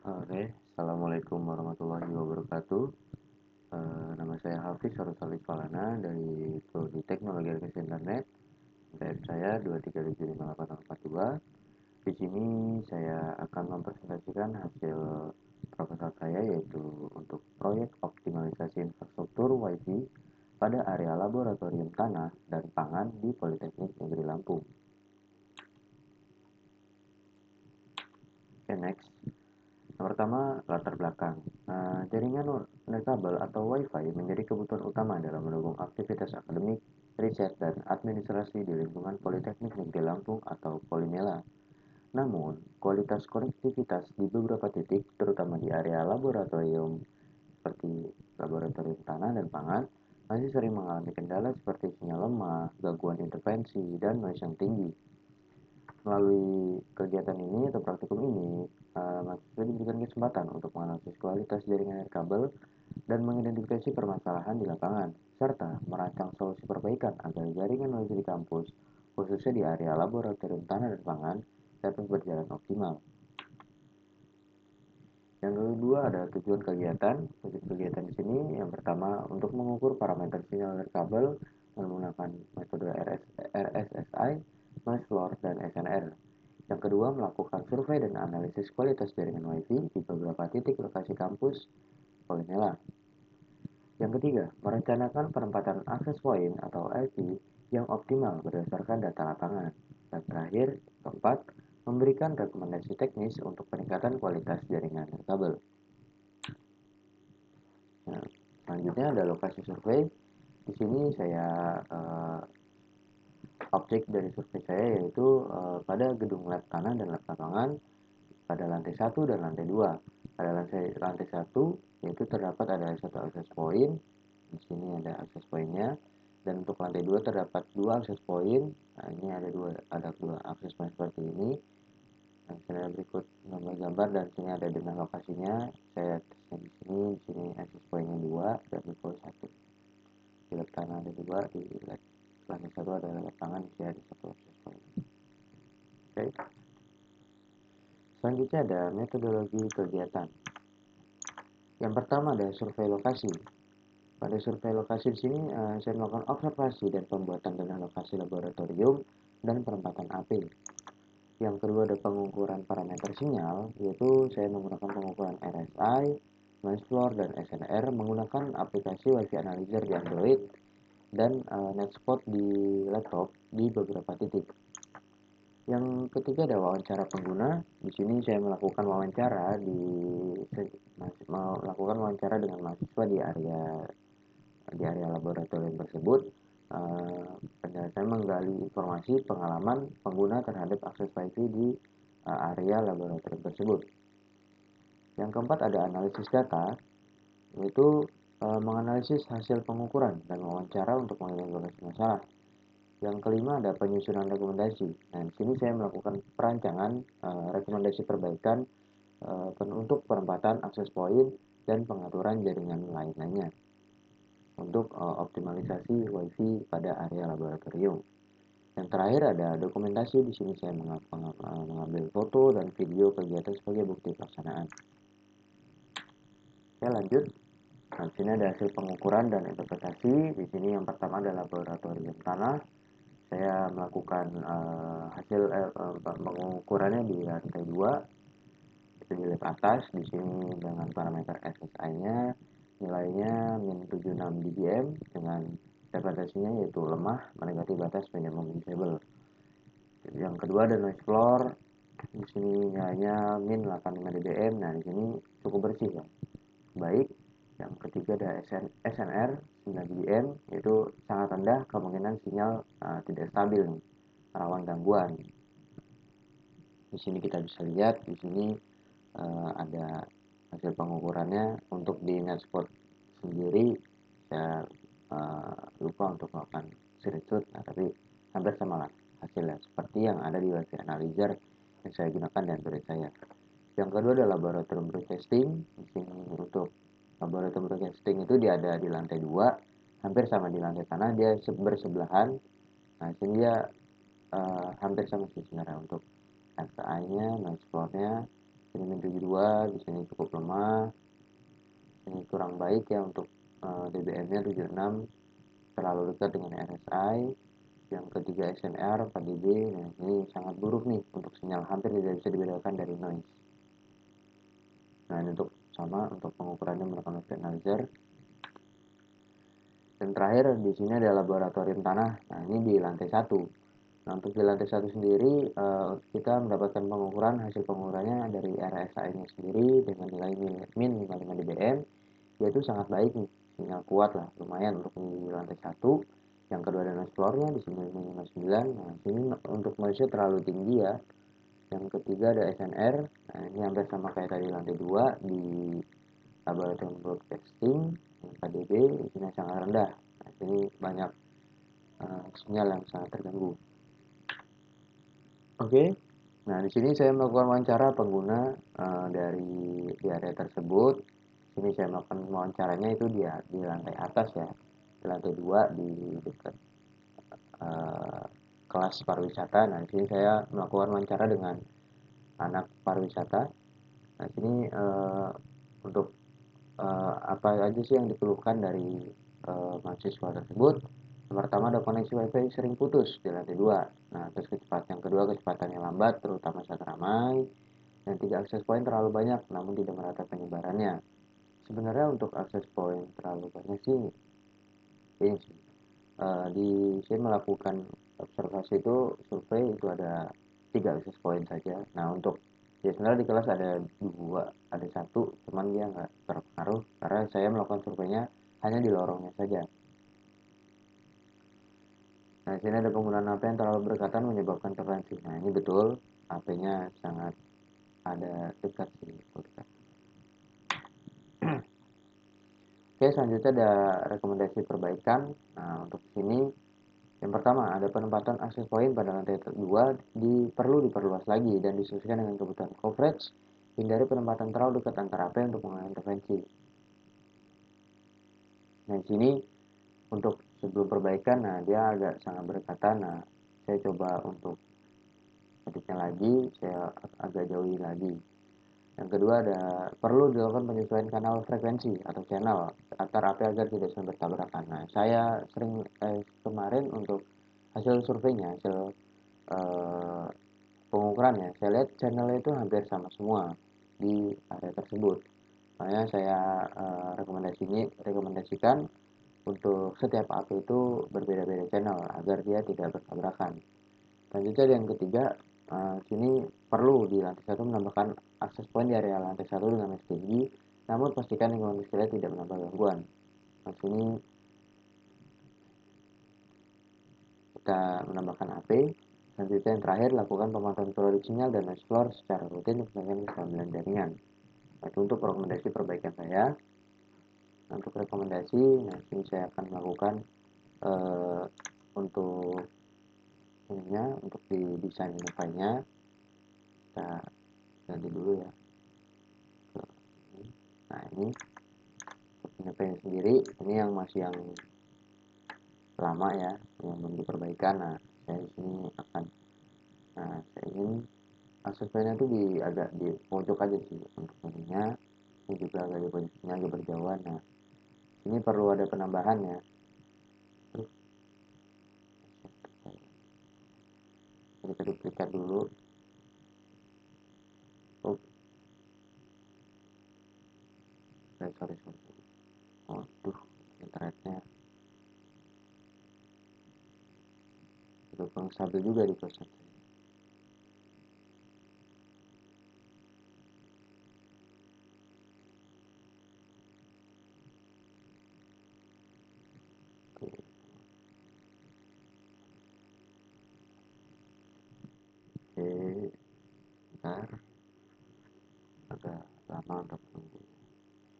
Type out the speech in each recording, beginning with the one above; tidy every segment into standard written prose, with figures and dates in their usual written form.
Oke, Assalamualaikum warahmatullahi wabarakatuh. Nama saya Hafiz Harusali Falana dari Prodi Teknologi Akses Internet. NPM saya 2375842. Di sini saya akan mempresentasikan hasil proposal saya yaitu untuk proyek optimalisasi infrastruktur WiFi pada area laboratorium tanah dan pangan di Politeknik Negeri Lampung. Oke, next. Yang pertama, latar belakang. Jaringan nirkabel atau Wi-Fi menjadi kebutuhan utama dalam mendukung aktivitas akademik, riset, dan administrasi di lingkungan Politeknik Negeri Lampung atau Polinela. Namun, kualitas konektivitas di beberapa titik, terutama di area laboratorium seperti laboratorium tanah dan pangan, masih sering mengalami kendala seperti sinyal lemah, gangguan intervensi, dan noise yang tinggi. Melalui kegiatan ini atau praktikum ini, mahasiswa diberikan kesempatan untuk menganalisis kualitas jaringan kabel dan mengidentifikasi permasalahan di lapangan, serta merancang solusi perbaikan agar jaringan wifi di kampus, khususnya di area laboratorium tanah dan pangan, dapat berjalan optimal. Yang kedua ada tujuan kegiatan. Tujuan kegiatan di sini yang pertama untuk mengukur parameter sinyal kabel menggunakan metode RSSI, noise floor, dan SNR. Yang kedua, melakukan survei dan analisis kualitas jaringan WiFi di beberapa titik lokasi kampus Polinela. Yang ketiga, merencanakan penempatan akses point atau IP yang optimal berdasarkan data lapangan. Dan terakhir, keempat, memberikan rekomendasi teknis untuk peningkatan kualitas jaringan kabel. Nah, selanjutnya ada lokasi survei. Di sini saya objek dari survei saya yaitu pada gedung lab tanah dan lab lapangan pada lantai 1 dan lantai 2. Pada lantai 1 yaitu terdapat ada satu akses point. Di sini ada akses pointnya. Dan untuk lantai 2 terdapat dua akses point. Nah, ini ada dua akses point seperti ini. Nah, saya berikut gambar dan sini ada dengan lokasinya. Saya tesnya di sini akses pointnya 2 dan di point 1. Di lab tanah ada 2, di lantai 1 ada lapangan, di sini ada satu akses point. Oke. Selanjutnya ada metodologi kegiatan. Yang pertama ada survei lokasi. Pada survei lokasi di sini saya melakukan observasi dan pembuatan data lokasi laboratorium dan penempatan AP. Yang kedua ada pengukuran parameter sinyal, yaitu saya menggunakan pengukuran RSI, noise floor, dan SNR menggunakan aplikasi WiFi Analyzer di Android dan NetSpot di laptop di beberapa titik. Yang ketiga ada wawancara pengguna. Di sini saya melakukan wawancara dengan mahasiswa di area laboratorium tersebut. Saya menggali informasi pengalaman pengguna terhadap akses WiFi di area laboratorium tersebut. Yang keempat ada analisis data, yaitu menganalisis hasil pengukuran dan wawancara untuk mengidentifikasi masalah. Yang kelima ada penyusunan rekomendasi. Nah, di sini saya melakukan perancangan rekomendasi perbaikan untuk penempatan akses point dan pengaturan jaringan lain-lainnya untuk optimalisasi WiFi pada area laboratorium. Yang terakhir ada dokumentasi. Di sini saya mengambil foto dan video kegiatan sebagai bukti pelaksanaan. Oke, lanjut. Nah, di sini ada hasil pengukuran dan interpretasi. Di sini yang pertama adalah laboratorium tanah. Saya melakukan hasil pengukurannya di lantai 2, itu di lab atas. Di sini dengan parameter SSI-nya nilainya min 76 dBm dengan interpretasinya yaitu lemah mendekati batas minimum disable. Yang kedua ada noise floor. Di sini nilainya min 85 dBm. Nah, di sini cukup bersih ya. Baik. Yang ketiga ada SNR 9 dBm, yaitu sangat rendah kemungkinan sinyal tidak stabil nih, rawan gangguan. Di sini kita bisa lihat di sini ada hasil pengukurannya. Untuk di NetSpot sendiri saya lupa untuk melakukan screenshot, tapi hampir sama lah hasilnya seperti yang ada di WiFi Analyzer yang saya gunakan di Android saya. Yang kedua adalah laboratorium broadcasting. Di sini untuk laboratorium broadcasting itu dia ada di lantai 2, hampir sama di lantai tanah, dia bersebelahan. Nah, sini dia hampir sama sih sebenarnya untuk RTI-nya, noise floor-nya, Ini min 72, di sini cukup lemah, ini kurang baik ya untuk dBm-nya 76, terlalu dekat dengan RSI. Yang ketiga SNR 4 dB. Nah, ini sangat buruk nih untuk sinyal, hampir tidak bisa dibedakan dari noise. Nah, ini untuk pengukurannya menggunakan wave analyzer. Dan terakhir di sini ada laboratorium tanah. Nah, ini di lantai 1. Nah, untuk di lantai 1 sendiri kita mendapatkan hasil pengukurannya dari RSI-nya sendiri dengan nilai min 55 dBm, yaitu sangat baik nih, sinyal kuat lah, lumayan untuk di lantai 1. Yang kedua ada noise floor-nya di sini 59. Nah, sini untuk noise-nya terlalu tinggi ya. Yang ketiga ada SNR. Nah, ini hampir sama kayak tadi lantai 2 di laboratorium broadcasting 4 dB, di sini sangat rendah. Nah, sini banyak sinyal yang sangat terganggu. Oke. Nah, di sini saya melakukan wawancara pengguna di area tersebut. Sini saya melakukan wawancaranya itu di lantai atas ya, di lantai 2 di dekat uh, kelas pariwisata. Nah, di sini saya melakukan wawancara dengan anak pariwisata. Nah, sini untuk apa aja sih yang dikeluhkan dari mahasiswa tersebut. Yang pertama ada koneksi wifi sering putus di lantai 2. Nah, terus yang kedua kecepatannya lambat terutama saat ramai. Dan tiga, akses point terlalu banyak namun tidak merata penyebarannya. Sebenarnya untuk akses point terlalu banyak sih ini sih. Di saya melakukan observasi itu, survei itu ada 3 akses point saja. Nah, untuk ya sebenarnya di kelas ada 2, ada 1, cuman dia nggak terpengaruh karena saya melakukan surveinya hanya di lorongnya saja. Nah, sini ada penggunaan HP yang terlalu berdekatan menyebabkan interferensi. Nah, ini betul, HP-nya sangat ada dekat sih, dekat. Oke, selanjutnya ada rekomendasi perbaikan. Nah, untuk sini yang pertama ada penempatan akses point pada lantai 2 perlu diperluas lagi dan disesuaikan dengan kebutuhan coverage. Hindari penempatan terlalu dekat antara HP untuk mengurangi intervensi. Nah, di sini untuk sebelum perbaikan, nah dia agak sangat berdekatan. Nah, saya coba untuk editnya lagi, saya agak jauhi lagi. Yang kedua ada perlu dilakukan penyesuaian kanal frekuensi atau channel antar AP agar tidak saling bertabrakan. Nah, saya sering kemarin untuk hasil surveinya, hasil eh, pengukurannya, saya lihat channelnya itu hampir sama semua di area tersebut. Makanya saya rekomendasikan untuk setiap AP itu berbeda-beda channel agar dia tidak bertabrakan. Selanjutnya yang ketiga, sini perlu di lantai 1 menambahkan akses point di area lantai 1 dengan mesh tinggi, namun pastikan lingkungan sekitar tidak menambah gangguan. Nah, sini kita menambahkan AP. Selanjutnya yang terakhir, lakukan pemantauan periode sinyal dan noise floor secara rutin untuk menjaga kestabilan jaringan. Nah, itu untuk rekomendasi perbaikan saya. Nah, untuk rekomendasi, nah sini saya akan melakukan uh, untuk ininya, untuk di desain unifinya kita ganti dulu ya. Nah, ini unifinya sendiri, ini yang masih yang lama ya, yang belum diperbaikan. Nah, saya di sini akan, nah saya ingin akses pointnya itu agak di pojok aja sih untuk ininya. Ini juga agak di pojoknya agak berjauhan. Nah, ini perlu ada penambahan ya. Terus kita duplikat dulu. Oh, sorry. Waduh, internetnya udah kurang stabil juga di kosan saya. Oke, oke, bentar, agak lama untuk menunggu.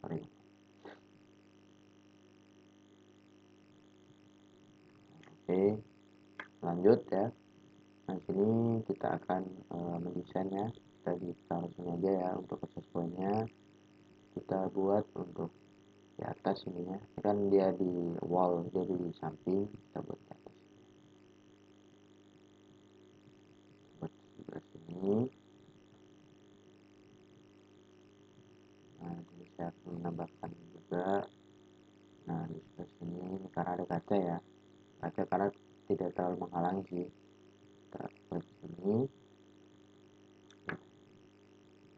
Sorry. Oke, lanjut ya. Nah, sini kita akan mendesainnya. Kita ditaruh sini aja ya untuk akses pointnya. Kita buat untuk di atas ini ya. Ini kan dia di wall, dia di samping. Kita buat di atas. Buat sebelah sini. saya akan menambahkan juga. Nah di sebelah sini karena ada kaca ya, kaca karena tidak terlalu menghalangi sih. Kita klik sini,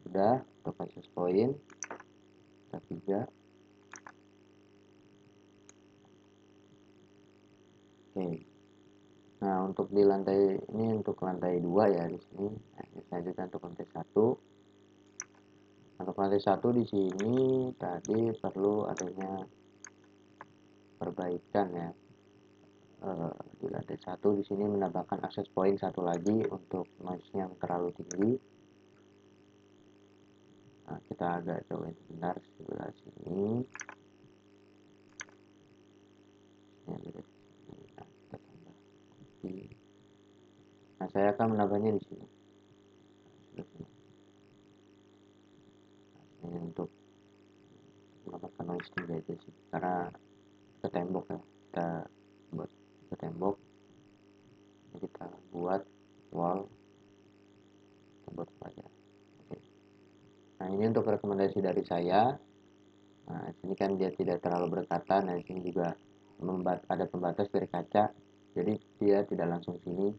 sudah untuk access point kita 3. Oke. Nah untuk di lantai ini untuk lantai 2 ya di sini. Nah, selanjutnya untuk lantai 1. Untuk lantai 1 di sini tadi perlu adanya perbaikan ya. Di lantai 1 di sini menambahkan access point satu lagi untuk noise yang terlalu tinggi. Nah, kita agak jauhin sebentar sebelah sini. Nah, kita tambah. Nah, saya akan menambahnya di sini. Ini untuk mendapatkan noise tinggi aja sih, karena ke tembok ya, kita buat ke tembok. Kita buat wall, kita buat aja. Oke. Nah ini untuk rekomendasi dari saya. Nah sini kan dia tidak terlalu berdekatan. Nah sini juga ada pembatas dari kaca, jadi dia tidak langsung sini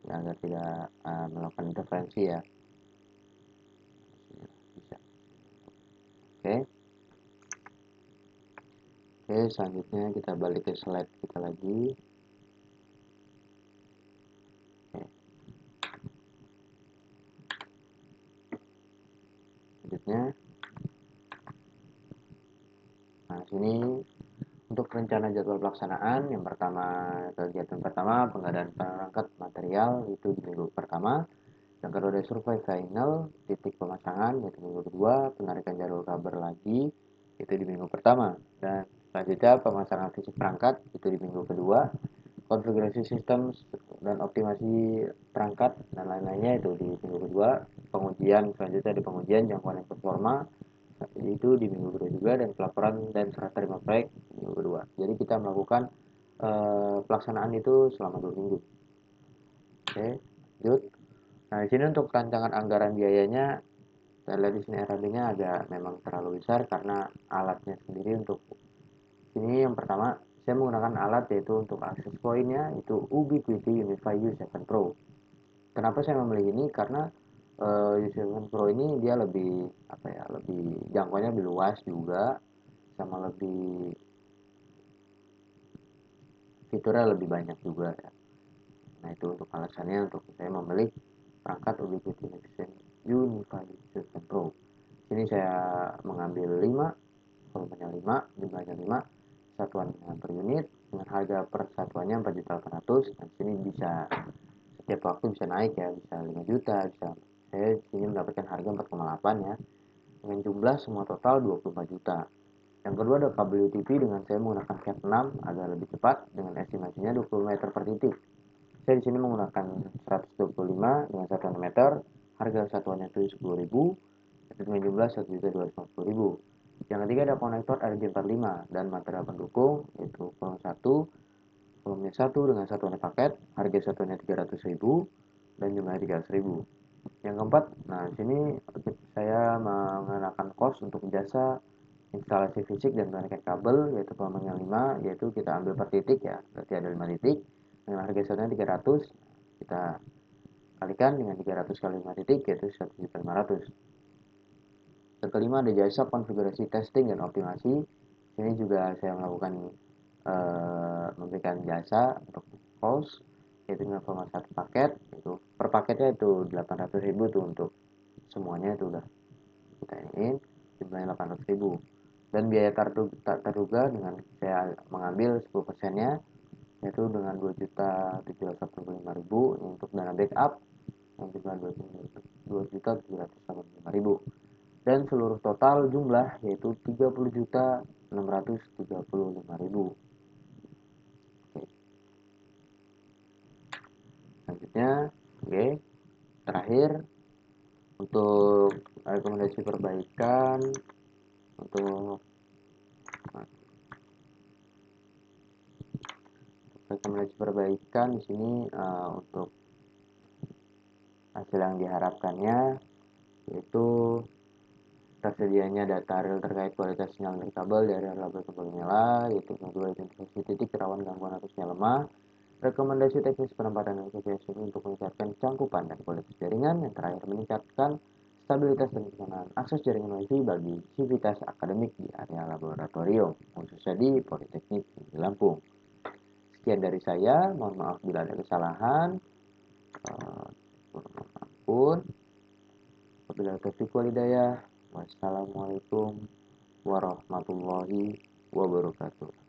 ya, agar tidak melakukan interferensi ya. Bisa. Oke. Oke, selanjutnya kita balik ke slide kita lagi. Oke. Selanjutnya, nah sini untuk rencana jadwal pelaksanaan, yang pertama kegiatan pertama pengadaan perangkat material itu di minggu pertama. Yang kedua ada survei final titik pemasangan yaitu minggu kedua, penarikan jalur kabel lagi itu di minggu pertama, dan selanjutnya pemasangan fisik perangkat itu di minggu kedua, konfigurasi sistem dan optimasi perangkat dan lain-lainnya itu di minggu kedua, pengujian selanjutnya di pengujian jangkauan yang performa itu di minggu kedua juga, dan pelaporan dan serah terima proyek di minggu kedua. Jadi kita melakukan pelaksanaan itu selama 2 minggu. Oke, lanjut. Nah, di sini untuk rancangan anggaran biayanya, saya lihat di sini RAB-nya agak memang terlalu besar karena alatnya sendiri. Untuk ini yang pertama, saya menggunakan alat yaitu untuk access point-nya itu Ubiquiti Unify U7 Pro. Kenapa saya memilih ini? Karena U7 Pro ini dia lebih apa ya, lebih jangkauannya lebih luas juga, sama lebih fiturnya lebih banyak juga ya. Nah itu untuk alasannya untuk saya memilih perangkat Ubiquiti Unify U7 Pro. Sini saya mengambil 5, volumenya 5, jumlahnya 5, satuan per unit dengan harga per satuannya 4.800.000. Dan sini bisa setiap waktu bisa naik ya, bisa 5 juta, bisa. Saya sini mendapatkan harga 4,8 ya, dengan jumlah semua total 24 juta. Yang kedua ada kabel UTP dengan saya menggunakan Cat 6 agar lebih cepat dengan estimasinya 20 meter per titik. Saya di sini menggunakan 125 dengan satuan meter, harga satuannya itu 10.000 dengan jumlah 1.250.000. Yang ketiga ada konektor RJ45 dan material pendukung yaitu volume 1, volumenya 1 dengan satuan paket, harga satuannya 300.000 dan jumlahnya 300.000. Yang keempat, nah sini saya mengenakan cost untuk jasa instalasi fisik dan penarikan kabel yaitu volumenya 5, yaitu kita ambil per titik ya, berarti ada 5 titik dengan harga satunya 300. Kita kalikan dengan 300 kali 5 titik yaitu 1.500.000. Yang kelima ada jasa konfigurasi testing dan optimasi. Ini juga saya melakukan memberikan jasa untuk host yaitu dengan format satu paket, itu per paketnya itu 800.000 tuh untuk semuanya itu udah kita iniin, jumlahnya 800.000. Dan biaya tak terduga dengan saya mengambil 10%-nya yaitu dengan 2.785.000 untuk dana backup yang jumlah 2.785.000, dan seluruh total jumlah yaitu 30.635.000. Oke. Selanjutnya, oke, terakhir untuk rekomendasi perbaikan untuk rekomendasi perbaikan di sini untuk hasil yang diharapkannya yaitu tersedianya data real terkait kualitas sinyal nirkabel dari label kembali nyala, yaitu kedua identifikasi titik rawan gangguan atau sinyal lemah, rekomendasi teknis penempatan aplikasi untuk meningkatkan cangkupan dan kualitas jaringan, yang terakhir meningkatkan stabilitas dan kenyamanan akses jaringan WiFi bagi sivitas akademik di area laboratorium, khususnya di Politeknik Tinggi Lampung. Sekian dari saya, mohon maaf bila ada kesalahan. Ampun. Wabillahi taufiq walhidayah. Wassalamualaikum warahmatullahi wabarakatuh.